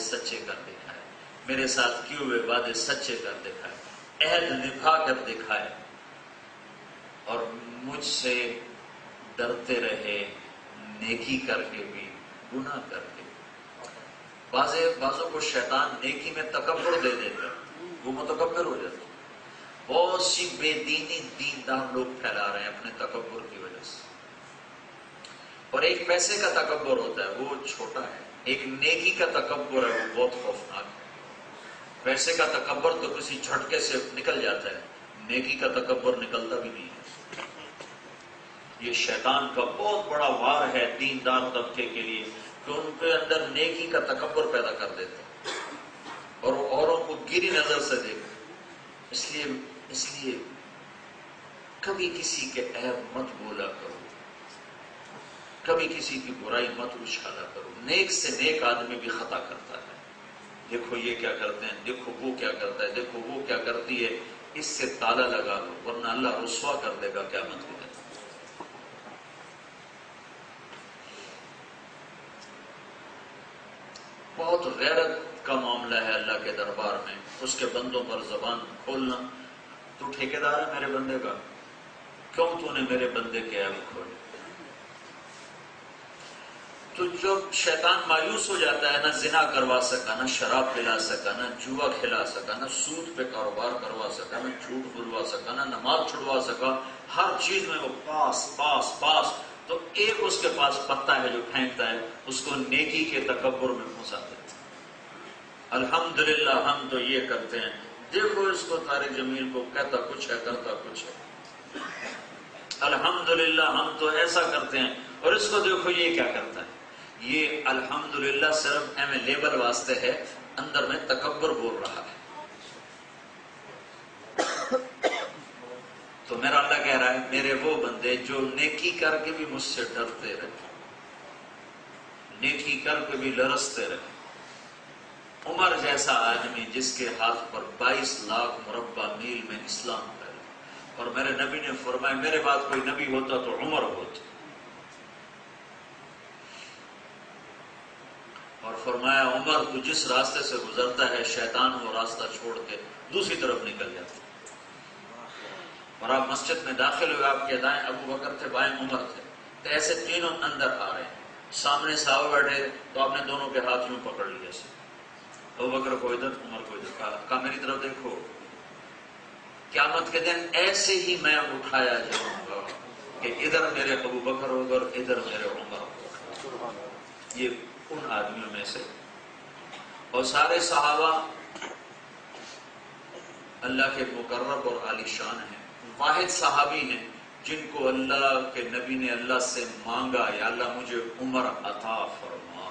سچے کر دکھائے، میرے ساتھ کیے ہوئے وعدے سچے کر دکھائے، عہد نبھا کر دکھائے، اور مجھ سے ڈرتے رہے نیکی کر کے بھی گناہ کر کے۔ بعضوں کو شیطان نیکی میں تکبر دے دیتا ہے، وہ متکبر ہو جاتا ہے۔ بہت سی بے دینی دیندار لوگ پھیلا رہے ہیں اپنے تکبر کی وجہ سے، اور ایک پیسے کا تکبر ہوتا ہے وہ چھوٹا ہے، ایک نیکی کا تکبر ہے وہ بہت خوفناک ہے۔ پیسے کا تکبر تو کسی جھٹکے سے نکل جاتا ہے، نیکی کا تکبر نکلتا بھی نہیں ہے۔ یہ شیطان کا بہت بڑا وار ہے دیندار طبقے کے لیے کہ ان کے اندر نیکی کا تکبر پیدا کر دیتا ہے اور وہ اوروں کو گری نظر سے دیکھتے۔ اس لیے کبھی کسی کے عیب مت بولا کرو، کبھی کسی کی برائی مت اچھالا کرو۔ نیک سے نیک آدمی بھی خطا کرتا ہے، دیکھو یہ کیا کرتے ہیں، دیکھو وہ کیا کرتا ہے، دیکھو وہ کیا کرتی ہے، اس سے تالا لگا لو ورنہ اللہ رسوا کر دے گا قیامت کے دن۔ بہت غیرت کا معاملہ ہے اللہ کے دربار میں، اس کے بندوں پر زبان کھولنا۔ تو ٹھیکیدار ہے میرے بندے کا، کیوں تو نے میرے بندے کے عیب کھولے؟ تو جب شیطان مایوس ہو جاتا ہے، نہ زنا کروا سکا، نہ شراب پلا سکا، نہ جوا کھلا سکا، نہ سود پہ کاروبار کروا سکا، نہ جھوٹ بلوا سکا، نہ نماز چھڑوا سکا، ہر چیز میں وہ پاس پاس پاس، تو ایک اس کے پاس پتا ہے جو پھینکتا ہے، اس کو نیکی کے تکبر میں پھنسا دیتا ہے۔ الحمدللہ ہم تو یہ کرتے ہیں، دیکھو اس کو طارق جمیل کو کہتا کچھ ہے کرتا کچھ ہے۔ الحمدللہ ہم تو ایسا کرتے ہیں، اور اس کو دیکھو یہ کیا کرتا ہے۔ یہ الحمدللہ صرف لیبل واسطے ہے، اندر میں تکبر بول رہا ہے۔ تو میرا اللہ کہہ رہا ہے میرے وہ بندے جو نیکی کر کے بھی مجھ سے ڈرتے رہے، نیکی کر کے بھی لرزتے رہے۔ عمر جیسا آدمی جس کے ہاتھ پر 22 لاکھ مربع میل میں اسلام پھیلا، اور میرے نبی نے فرمایا میرے بعد کوئی نبی ہوتا تو عمر ہوتا، اور فرمایا عمر تو جس راستے سے گزرتا ہے شیطان وہ راستہ چھوڑ کے دوسری طرف نکل جاتا ہے۔ اور آپ مسجد میں داخل ہوئے، آپ کے دائیں ابو بکر تھے، بائیں عمر تھے، تو ایسے تینوں اندر آ رہے ہیں، سامنے صحابہ بیٹھے تو آپ نے دونوں کے ہاتھ یوں پکڑ لیا، ابو بکر کو ادھر عمر کو ادھر، کہا میری طرف دیکھو، قیامت کے دن ایسے ہی میں اٹھایا جاؤں گا کہ ادھر میرے ابو بکر ہوگا اور ادھر میرے عمر ہوگا۔ یہ ان آدمیوں میں سے، اور سارے صحابہ اللہ کے مقرب اور عالی شان ہیں۔ واحد صحابی ہیں جن کو اللہ کے نبی نے اللہ سے مانگا یا اللہ مجھے عمر عطا فرما،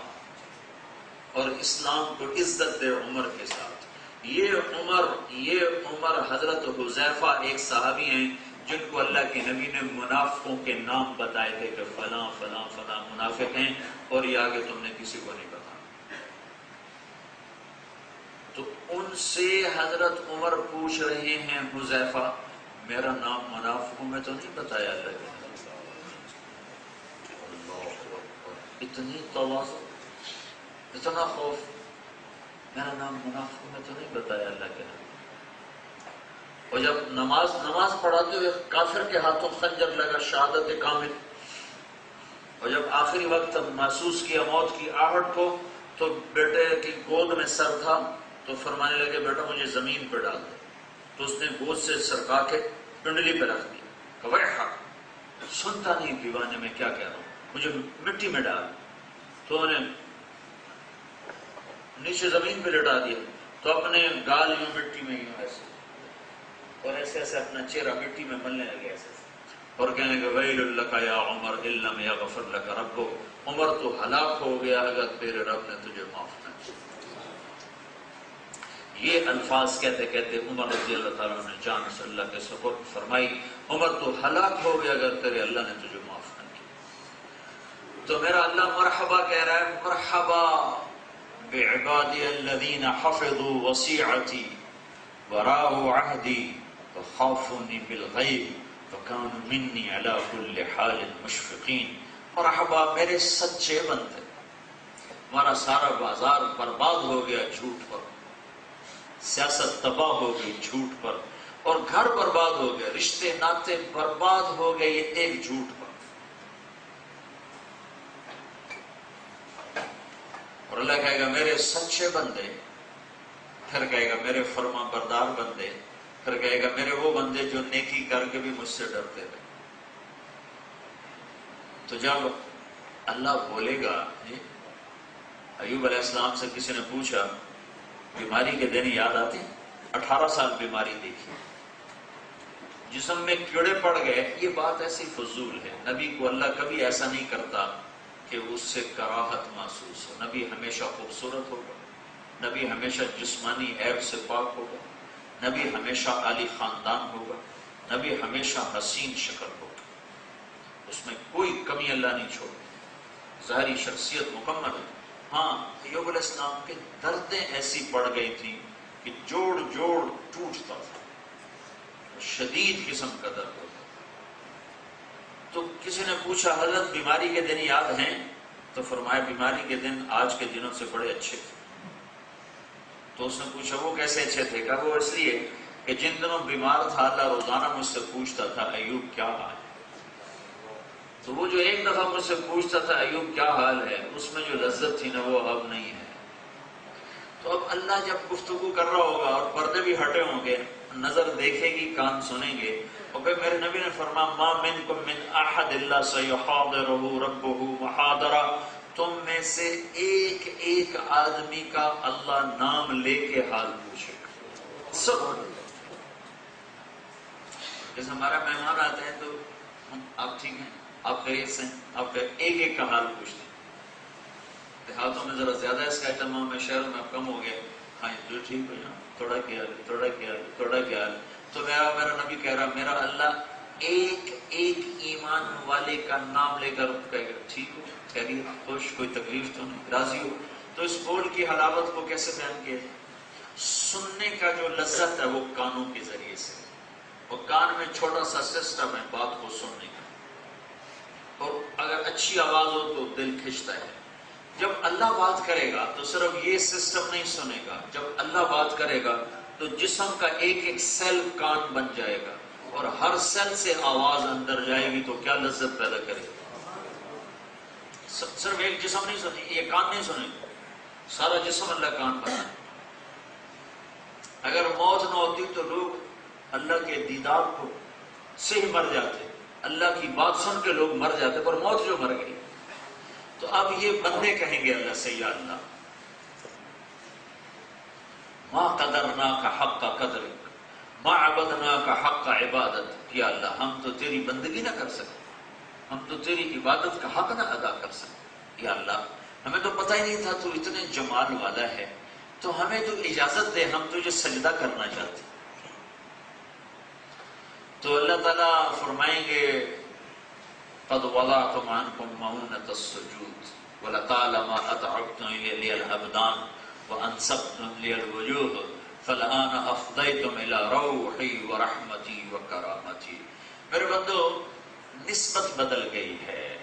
اور اسلام کو عزت دے عمر کے ساتھ۔ یہ عمر حضرت حذیفہ ایک صحابی ہیں جن کو اللہ کے نبی نے منافقوں کے نام بتائے تھے کہ فلاں فلاں فلاں منافق ہیں، اور یہ آگے تم نے کسی کو نہیں بتایا۔ تو ان سے حضرت عمر پوچھ رہے ہیں حذیفہ میرا نام منافقوں میں تو نہیں بتایا اللہ کے نبی؟ اللہ اکبر، اتنی تواضع، اتنا خوف، میرا نام منافقوں میں تو نہیں بتایا اللہ کے نبی۔ اور جب نماز پڑھاتے ہوئے کافر کے ہاتھوں خنجر لگا، شہادت کامل، اور جب آخری وقت محسوس کیا موت کی آہٹ کو، تو بیٹے کی گود میں سر تھا، تو فرمانے لگے بیٹا مجھے زمین پہ ڈال دے، تو اس نے گود سے سرکا کے پنڈلی پہ رکھ دیا، کہ ویحک، سنتا نہیں دیوانے میں کیا کہہ رہا ہوں، مجھے مٹی میں ڈال، تو انہیں نیچے زمین پہ لٹا دیا، تو اپنے گال یوں مٹی میں یوں ایسے، اور ایسے ایسے اپنا چہرہ مٹی میں ملنے لگے ایسے، اور کہنے لگے ویل لک یا عمر ان لم یغفر لک ربک، عمر تو ہلاک ہو گیا اگر تیرے رب نے تجھے معاف نہ کیا۔ یہ الفاظ کہتے کہتے عمر رضی اللہ تعالیٰ نے جان صلی اللہ کے سپرد فرمائی، عمر تو ہلاک ہو گیا اگر تیرے اللہ نے تجھے معاف نہ کیا۔ تو میرا اللہ مرحبا کہہ رہا ہے، مرحبا بعبادی الذین حفظوا وصیعتی وراءوا عہدی وخافونی بالغیب وکانوا منی علی کل حال مشفقین۔ مرحبا میرے سچے بندے، ہمارا سارا بازار برباد ہو گیا جھوٹ پر، سیاست تباہ ہو گئی جھوٹ پر، اور گھر برباد ہو گئے، رشتے ناطے برباد ہو گئے یہ ایک جھوٹ پر۔ اور اللہ کہے گا میرے سچے بندے، پھر کہے گا میرے فرما بردار بندے، پھر کہے گا میرے وہ بندے جو نیکی کر کے بھی مجھ سے ڈرتے رہے۔ تو جب اللہ بولے گا، ایوب علیہ السلام سے کسی نے پوچھا بیماری کے دن یاد آتے؟ 18 سال بیماری دیکھی، جسم میں کیڑے پڑ گئے، یہ بات ایسی فضول ہے۔ نبی کو اللہ کبھی ایسا نہیں کرتا کہ اس سے کراہت محسوس ہو۔ نبی ہمیشہ خوبصورت ہوگا، نبی ہمیشہ جسمانی عیب سے پاک ہوگا، نبی ہمیشہ عالی خاندان ہوگا، نبی ہمیشہ حسین شکل ہوگا، اس میں کوئی کمی اللہ نہیں چھوڑے، ظاہری شخصیت مکمل ہے۔ ہاں ایوب علیہ السلام کے دردیں ایسی پڑ گئی تھیں کہ جوڑ جوڑ ٹوٹتا تھا، شدید قسم کا درد ہوتا۔ تو کسی نے پوچھا حضرت بیماری کے دن یاد ہیں؟ تو فرمایا بیماری کے دن آج کے دنوں سے بڑے اچھے تھے۔ تو اس نے پوچھا وہ کیسے اچھے تھے؟ کہا وہ اس لیے کہ جن دنوں بیمار تھا اللہ روزانہ مجھ سے پوچھتا تھا ایوب کیا حال ہے۔ تو وہ جو ایک دفعہ مجھ سے پوچھتا تھا ایوب کیا حال ہے، اس میں جو لذت تھی نا وہ اب نہیں ہے۔ تو اب اللہ جب گفتگو کر رہا ہوگا اور پردے بھی ہٹے ہوں گے، نظر دیکھے گی، کان سنیں گے، اور پھر میرے نبی نے فرمایا ما منکم من احد الا سیحاضرہ ربہ محاضرہ، تم میں سے ایک ایک آدمی کا اللہ نام لے کے حال پوچھے گا، سب۔ جیسے ہمارا مہمان آتے ہیں تو آپ ٹھیک ہیں، آپ خیریت سے ہیں، آپ کا ایک ایک کا حال پوچھتے ہیں۔ دیہاتوں میں ذرا زیادہ اس کا اہتمام ہے، شہروں میں اب کم ہو گیا، ہاں جو ٹھیک ہو جاؤ، تھوڑا کیا تھوڑا کیا تھوڑا کیا۔ تو میرا نبی کہہ رہا میرا اللہ ایک ایک ایمان والے کا نام لے کر کہے گا ٹھیک ہو، خیریت، خوش، کوئی تکلیف تو نہیں، راضی ہو۔ تو اس بول کی حلاوت کو کیسے بیان کیا جائے؟ سننے کا جو لذت ہے وہ کانوں کے ذریعے سے، اور کان میں چھوٹا سا سسٹم ہے بات کو سننے کا، اور اگر اچھی آواز ہو تو دل کھنچتا ہے۔ جب اللہ بات کرے گا تو صرف یہ سسٹم نہیں سنے گا، جب اللہ بات کرے گا تو جسم کا ایک ایک سیل کان بن جائے گا، اور ہر سیل سے آواز اندر جائے گی تو کیا لذت پیدا کرے گا۔ صرف ایک جسم نہیں سنے، یہ کان نہیں سنے گا، سارا جسم اللہ کان بنا ہے۔ اگر موت نہ ہوتی تو لوگ اللہ کے دیدار کو سے ہی مر جاتے، اللہ کی بات سن کے لوگ مر جاتے، پر موت جو مر گئی۔ تو اب یہ بندے کہیں گے اللہ سے یا اللہ ما قدرناک حق قدرک ما عبدناک حق عبادت، یا اللہ ہم تو تیری بندگی نہ کر سکے، ہم تو تیری عبادت کا حق نہ ادا کر سکے، یا اللہ ہمیں تو پتہ ہی نہیں تھا تو اتنے جمال والا ہے، تو ہمیں تو اجازت دے، ہم تجھے سجدہ کرنا چاہتے۔ تو اللہ تعالیٰ فرمائیں گے قد وضعتم عنکم مؤونۃ السجود ولطالما اتعبتم لی الابدان وانصبتم لی الوجوہ فالآن افضیتم الی روحی ورحمتی وکرامتی۔ میرے بندو نسبت بدل گئی ہے،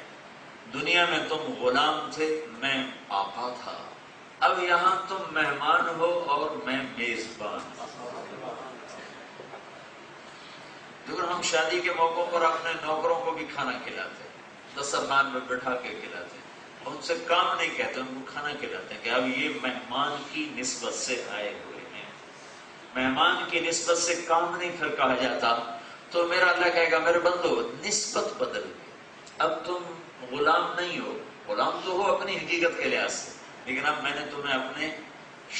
دنیا میں تم غلام تھے، میں آقا تھا، اب یہاں تم مہمان ہو اور میں میزبان ہوں۔ دیکھو ہم شادی کے موقعوں پر اپنے نوکروں کو بھی کھانا کھلاتے ہیں، دسترخوان میں بٹھا کے کھلاتے ہیں، ان سے کام نہیں کہتے، ان کو کھانا کھلاتے ہیں کہ اب یہ مہمان کی نسبت سے آئے ہوئے ہیں، مہمان کی نسبت سے کام نہیں پھر کہا جاتا۔ تو میرا اللہ کہے گا میرے بندو نسبت بدل گئی، اب تم غلام نہیں ہو، غلام تو ہو اپنی حقیقت کے لحاظ سے، لیکن اب میں نے تمہیں اپنے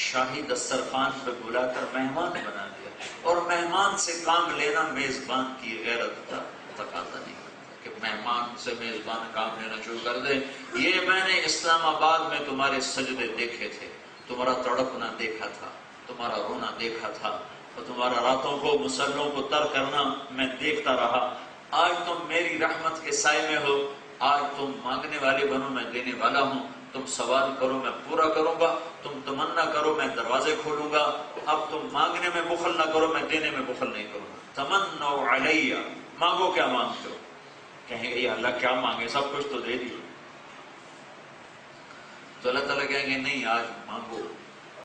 شاہی دسترخوان پہ بلا کر مہمان بنا دیا، اور مہمان سے کام لینا میزبان کی غیرت کا تقاضا نہیں کرتا کہ مہمان سے میزبان کام لینا شروع کر دے۔ یہ میں نے اسلام آباد میں تمہارے سجدے دیکھے تھے، تمہارا تڑپنا دیکھا تھا، تمہارا رونا دیکھا تھا، اور تمہارا راتوں کو مسلوں کو تر کرنا میں دیکھتا رہا۔ آج تم میری رحمت کے سائے میں ہو، آج تم مانگنے والے بنو میں دینے والا ہوں، تم سوال کرو میں پورا کروں گا، تم تمنا کرو میں دروازے کھولوں گا، اب تم مانگنے میں بخل نہ کرو میں دینے میں بخل نہیں کروں گا۔ تمنوا علیہ، مانگو کیا مانگتے ہو؟ کہیں گے یا اللہ کیا مانگے، سب کچھ تو دے دیو۔ تو اللہ تعالیٰ کہیں گے نہیں آج مانگو